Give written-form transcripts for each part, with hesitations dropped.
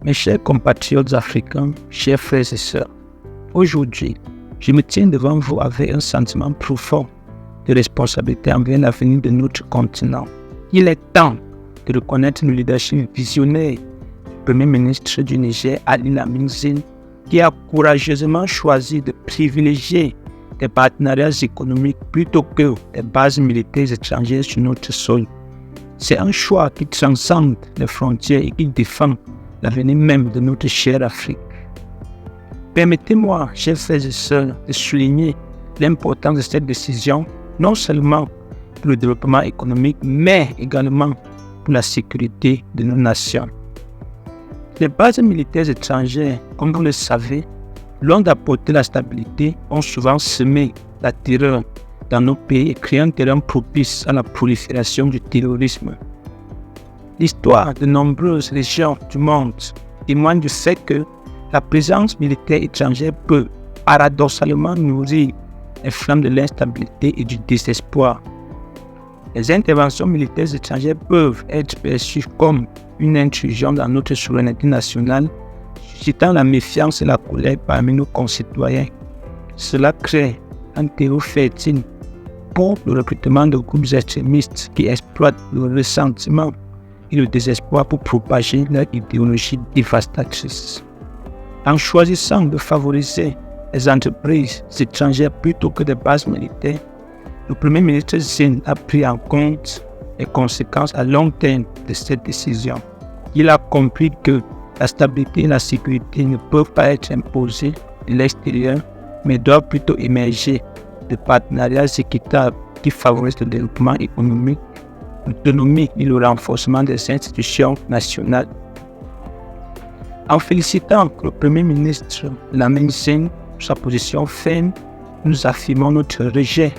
Mes chers compatriotes africains, chers frères et sœurs, aujourd'hui, je me tiens devant vous avec un sentiment profond de responsabilité envers l'avenir de notre continent. Il est temps de reconnaître le leadership visionnaire du Premier ministre du Niger, Ali Lamine Zen, qui a courageusement choisi de privilégier des partenariats économiques plutôt que des bases militaires étrangères sur notre sol. C'est un choix qui transcende les frontières et qui défend l'avenir même de notre chère Afrique. Permettez-moi, chers frères et sœurs, de souligner l'importance de cette décision, non seulement pour le développement économique, mais également pour la sécurité de nos nations. Les bases militaires étrangères, comme vous le savez, loin d'apporter la stabilité, ont souvent semé la terreur dans nos pays et créé un terrain propice à la prolifération du terrorisme. L'histoire de nombreuses régions du monde témoigne du fait que la présence militaire étrangère peut paradoxalement nourrir les flammes de l'instabilité et du désespoir. Les interventions militaires étrangères peuvent être perçues comme une intrusion dans notre souveraineté nationale, suscitant la méfiance et la colère parmi nos concitoyens. Cela crée un terreau fertile pour le recrutement de groupes extrémistes qui exploitent le ressentiment et le désespoir pour propager leur idéologie dévastatrice. En choisissant de favoriser les entreprises étrangères plutôt que des bases militaires, le Premier ministre Zen a pris en compte les conséquences à long terme de cette décision. Il a compris que la stabilité et la sécurité ne peuvent pas être imposées de l'extérieur, mais doivent plutôt émerger de partenariats équitables qui favorisent le développement économique, l'autonomie et le renforcement des institutions nationales. En félicitant le Premier ministre Lamine Zen pour sa position ferme, nous affirmons notre rejet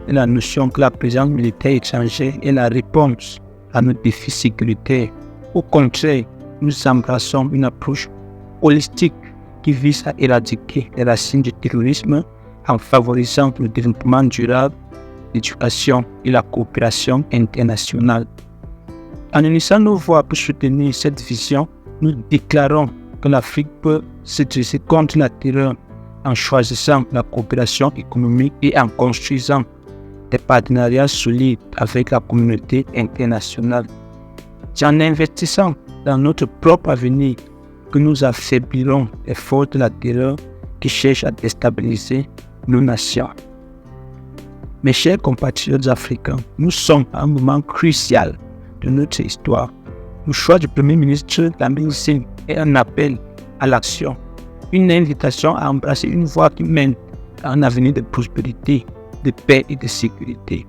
de la notion que la présence militaire étrangère est la réponse à nos défis sécuritaires. Au contraire, nous embrassons une approche holistique qui vise à éradiquer les racines du terrorisme en favorisant le développement durable, l'éducation et la coopération internationale. En unissant nos voix pour soutenir cette vision, nous déclarons que l'Afrique peut se dresser contre la terreur en choisissant la coopération économique et en construisant des partenariats solides avec la communauté internationale. C'est en investissant dans notre propre avenir que nous affaiblirons les forces de la terreur qui cherchent à déstabiliser nos nations. Mes chers compatriotes africains, nous sommes à un moment crucial de notre histoire. Le choix du Premier ministre Lamine Zen est un appel à l'action, une invitation à embrasser une voie qui mène à un avenir de prospérité, de paix et de sécurité.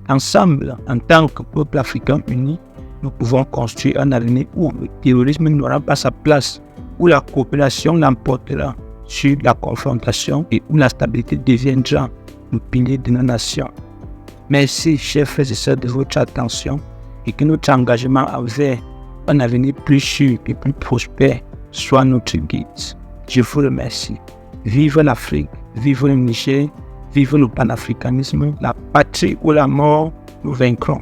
Ensemble, en tant que peuple africain uni, nous pouvons construire un avenir où le terrorisme n'aura pas sa place, où la coopération l'emportera sur la confrontation et où la stabilité deviendra le pilier de nos nations. Merci, chers frères et sœurs, de votre attention et que notre engagement envers un avenir plus sûr et plus prospère soit notre guide. Je vous remercie. Vive l'Afrique, vive le Niger, vive le panafricanisme, la patrie ou la mort, nous vaincrons.